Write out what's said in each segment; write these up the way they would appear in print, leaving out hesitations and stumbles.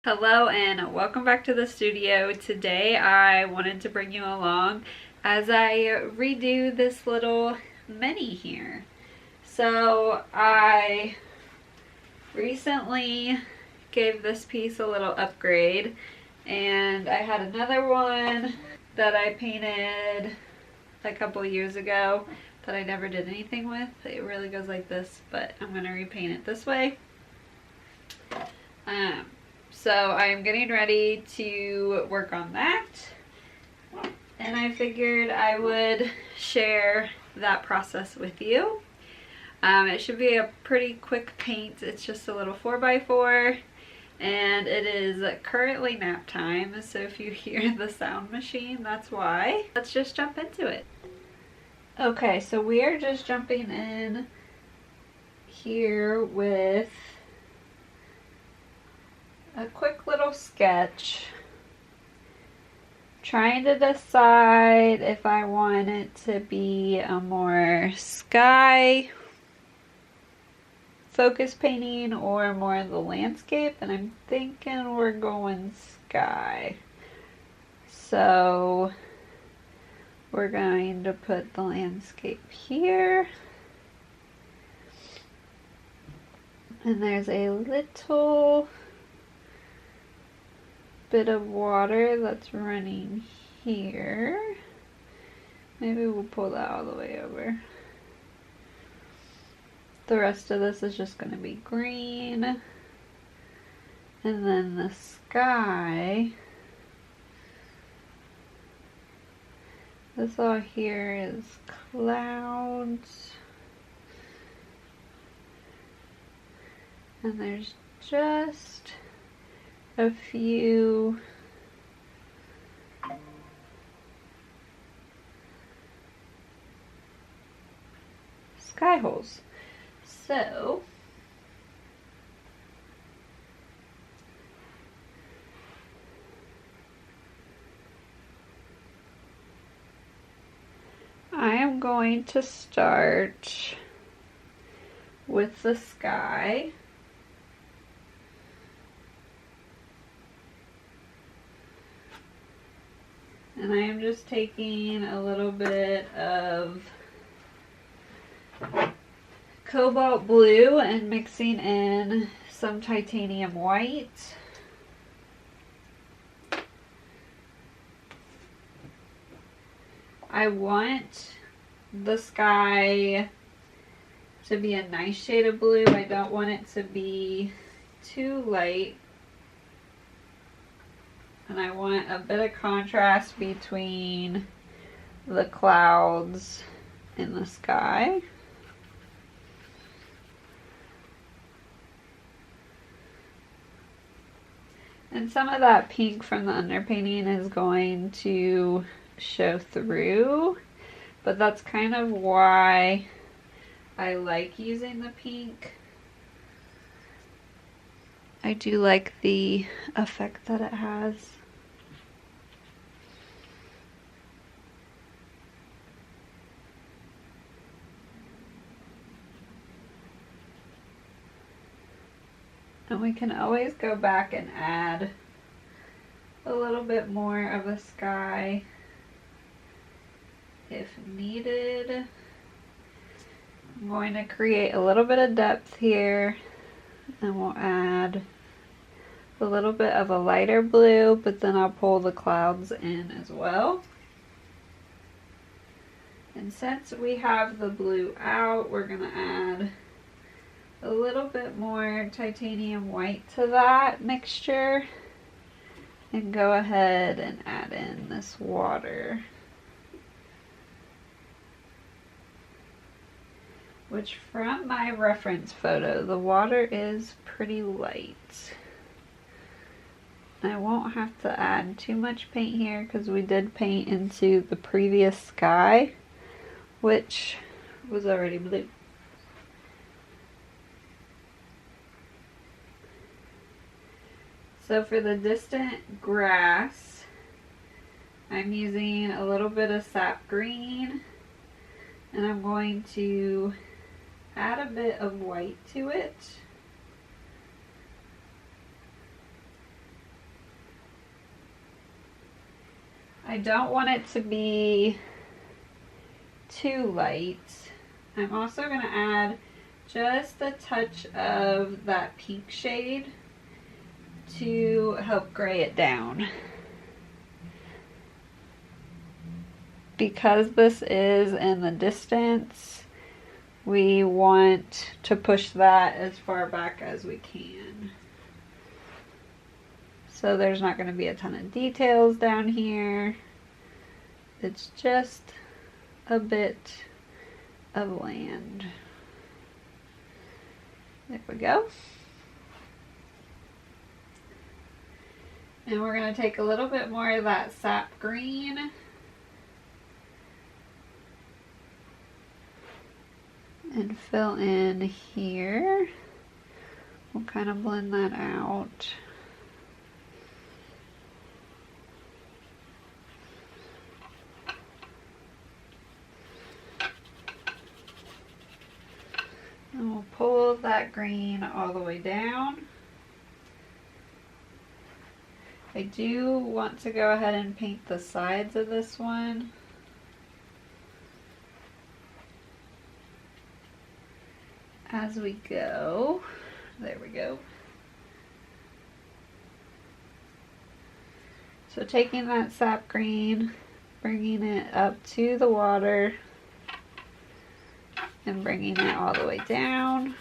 Hello and welcome back to the studio. Today I wanted to bring you along as I redo this little mini here. So I recently gave this piece a little upgrade, and I had another one that I painted a couple years ago that I never did anything with. It really goes like this, but I'm going to repaint it this way. So I'm getting ready to work on that, and I figured I would share that process with you. It should be a pretty quick paint. It's just a little 4x4, and it is currently nap time, so if you hear the sound machine, that's why. Let's just jump into it. Okay, so we are just jumping in here with a quick little sketch, trying to decide if I want it to be a more sky focus painting or more of the landscape, and I'm thinking we're going sky. So we're going to put the landscape here, and there's a little bit of water that's running here. Maybe we'll pull that all the way over. The rest of this is just going to be green. And then the sky, this all here is clouds. And there's just a few sky holes. So I am going to start with the sky. And I am just taking a little bit of cobalt blue and mixing in some titanium white. I want the sky to be a nice shade of blue. I don't want it to be too light. And I want a bit of contrast between the clouds and the sky. And some of that pink from the underpainting is going to show through, but that's kind of why I like using the pink. I do like the effect that it has. And we can always go back and add a little bit more of a sky if needed. I'm going to create a little bit of depth here, and we'll add a little bit of a lighter blue, but then I'll pull the clouds in as well. And since we have the blue out, we're going to add a little bit more titanium white to that mixture and go ahead and add in this water, which from my reference photo, the water is pretty light. I won't have to add too much paint here because we did paint into the previous sky, which was already blue. So for the distant grass, I'm using a little bit of sap green, and I'm going to add a bit of white to it. I don't want it to be too light. I'm also going to add just a touch of that pink shade to help gray it down. Because this is in the distance, we want to push that as far back as we can. So there's not going to be a ton of details down here. It's just a bit of land. There we go. And we're going to take a little bit more of that sap green and fill in here. We'll kind of blend that out. And we'll pull that green all the way down. I do want to go ahead and paint the sides of this one. As we go. There we go. So taking that sap green, bringing it up to the water, and bringing it all the way down.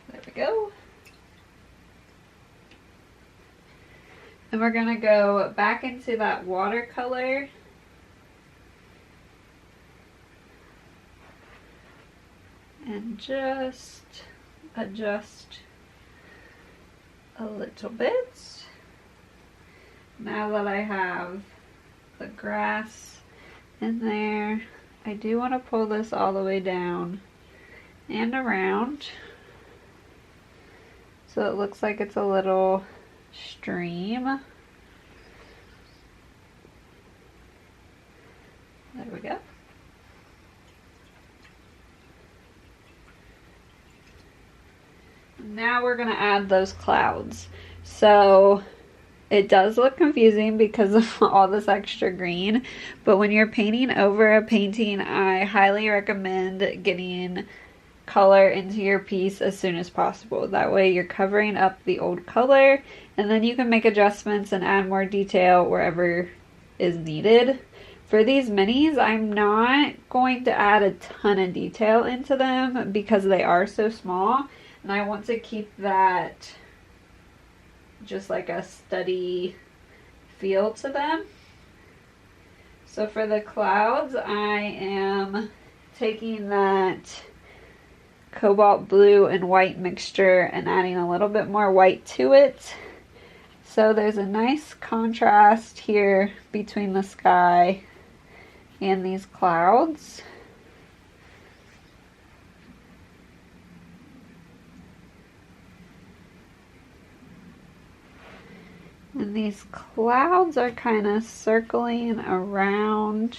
There we go. And we're going to go back into that watercolor and just adjust a little bit. Now that I have the grass in there, I do want to pull this all the way down and around so it looks like it's a little stream. There we go. Now we're going to add those clouds. So it does look confusing because of all this extra green, but when you're painting over a painting, I highly recommend getting color into your piece as soon as possible. That way you're covering up the old color, and then you can make adjustments and add more detail wherever is needed. For these minis, I'm not going to add a ton of detail into them because they are so small, and I want to keep that just like a steady feel to them. So for the clouds, I am taking that cobalt blue and white mixture and adding a little bit more white to it. So there's a nice contrast here between the sky and these clouds. And these clouds are kind of circling around.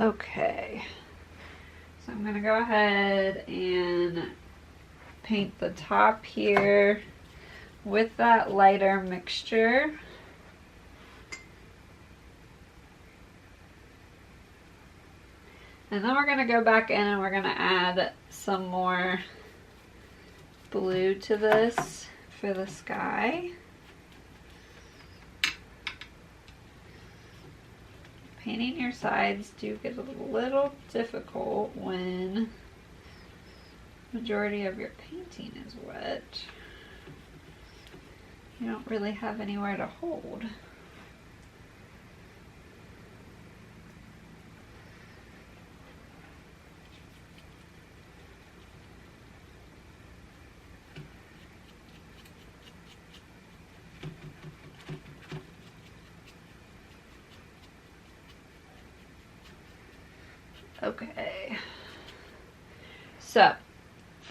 Okay, so I'm going to go ahead and paint the top here with that lighter mixture. And then we're going to go back in and we're going to add some more blue to this. for the sky. Painting your sides do get a little difficult when the majority of your painting is wet. You don't really have anywhere to hold. Okay, so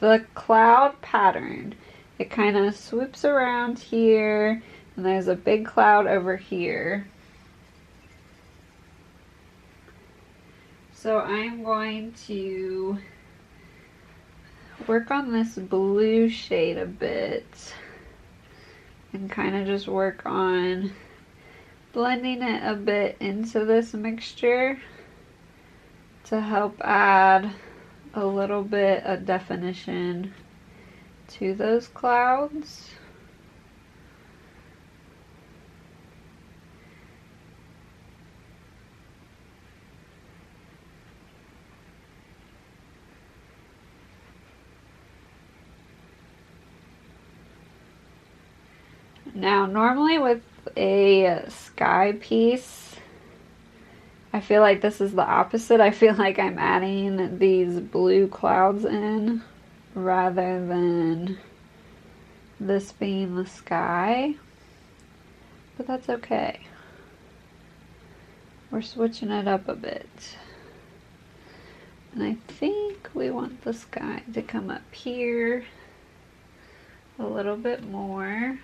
the cloud pattern, it kind of swoops around here, and there's a big cloud over here. So I'm going to work on this blue shade a bit and kind of just work on blending it a bit into this mixture to help add a little bit of definition to those clouds. Now, normally with a sky piece, I feel like this is the opposite. I feel like I'm adding these blue clouds in rather than this being the sky, but that's okay. We're switching it up a bit. And I think we want the sky to come up here a little bit more.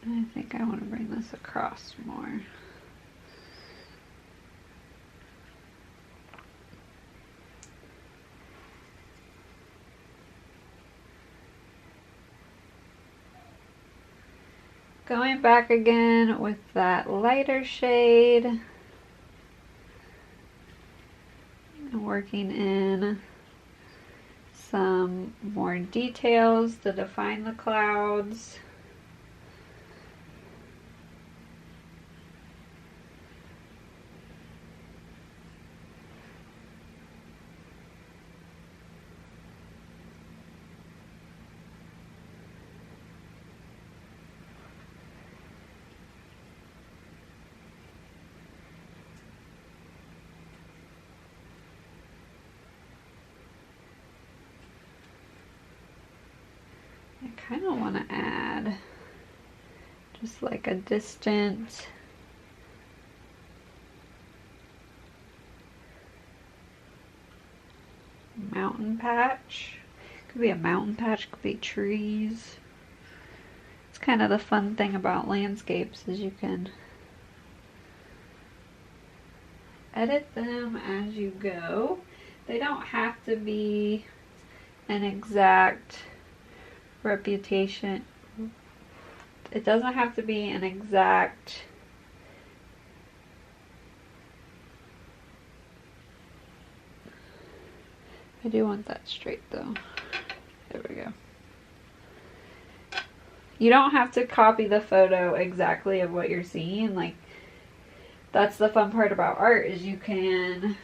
I think I want to bring this across more. Going back again with that lighter shade and working in some more details to define the clouds. I kind of want to add just like a distant mountain patch. Could be a mountain patch, could be trees. It's kind of the fun thing about landscapes is you can edit them as you go. They don't have to be an exact reputation. It doesn't have to be an exact I do want that straight though. There we go. You don't have to copy the photo exactly of what you're seeing. Like, that's the fun part about art, is you can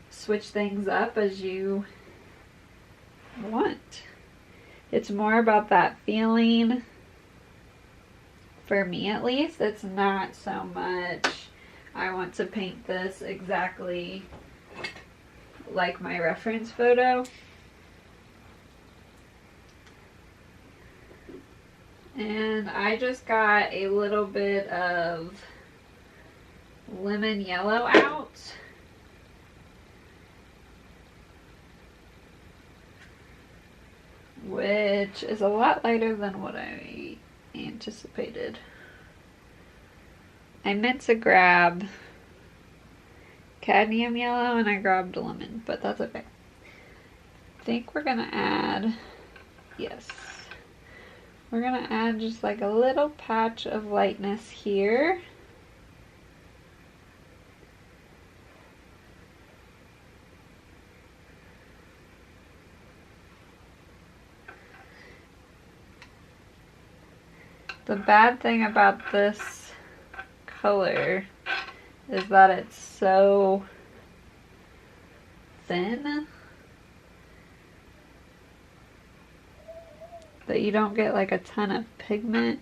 switch things up as you want. It's more about that feeling. For me at least, it's not so much I want to paint this exactly like my reference photo. And I just got a little bit of lemon yellow out. Which is a lot lighter than what I anticipated. I meant to grab cadmium yellow and I grabbed lemon, but that's okay. I think we're gonna add, yes, We're gonna add just like a little patch of lightness here. The bad thing about this color is that it's so thin that you don't get like a ton of pigment.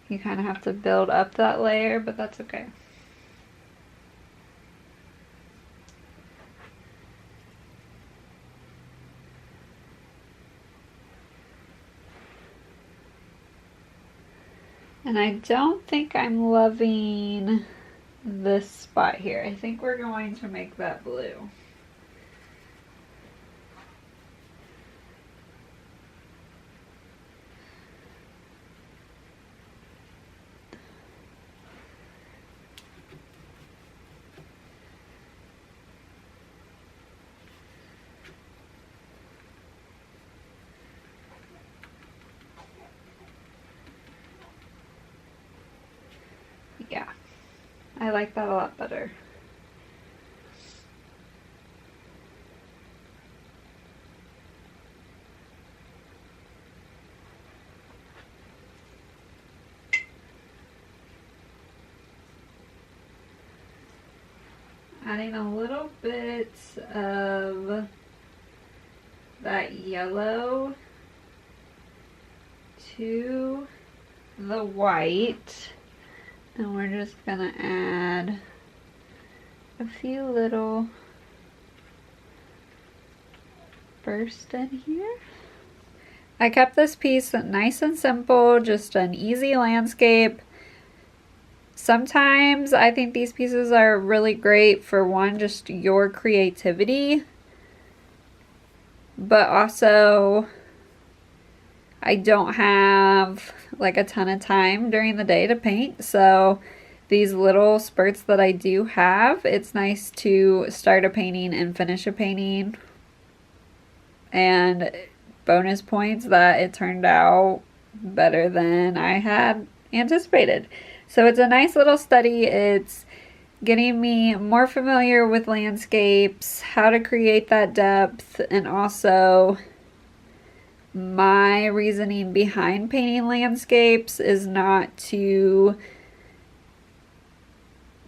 You kind of have to build up that layer, but that's okay. And I don't think I'm loving this spot here. I think we're going to make that blue. Yeah, I like that a lot better. Adding a little bit of that yellow to the white. And we're just gonna add a few little bursts in here. I kept this piece nice and simple, just an easy landscape. Sometimes I think these pieces are really great for one, just your creativity, but also I don't have like a ton of time during the day to paint, so these little spurts that I do have, it's nice to start a painting and finish a painting. And bonus points that it turned out better than I had anticipated. So it's a nice little study. It's getting me more familiar with landscapes, how to create that depth, and also my reasoning behind painting landscapes is not to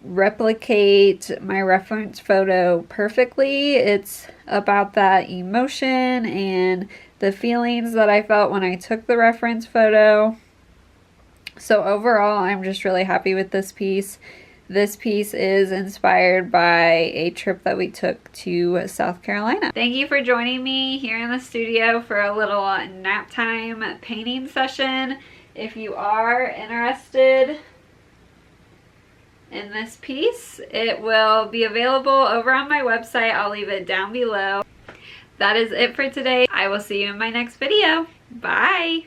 replicate my reference photo perfectly. It's about that emotion and the feelings that I felt when I took the reference photo. So overall, I'm just really happy with this piece. This piece is inspired by a trip that we took to South Carolina. Thank you for joining me here in the studio for a little nap time painting session. If you are interested in this piece, it will be available over on my website. I'll leave it down below. That is it for today. I will see you in my next video. Bye!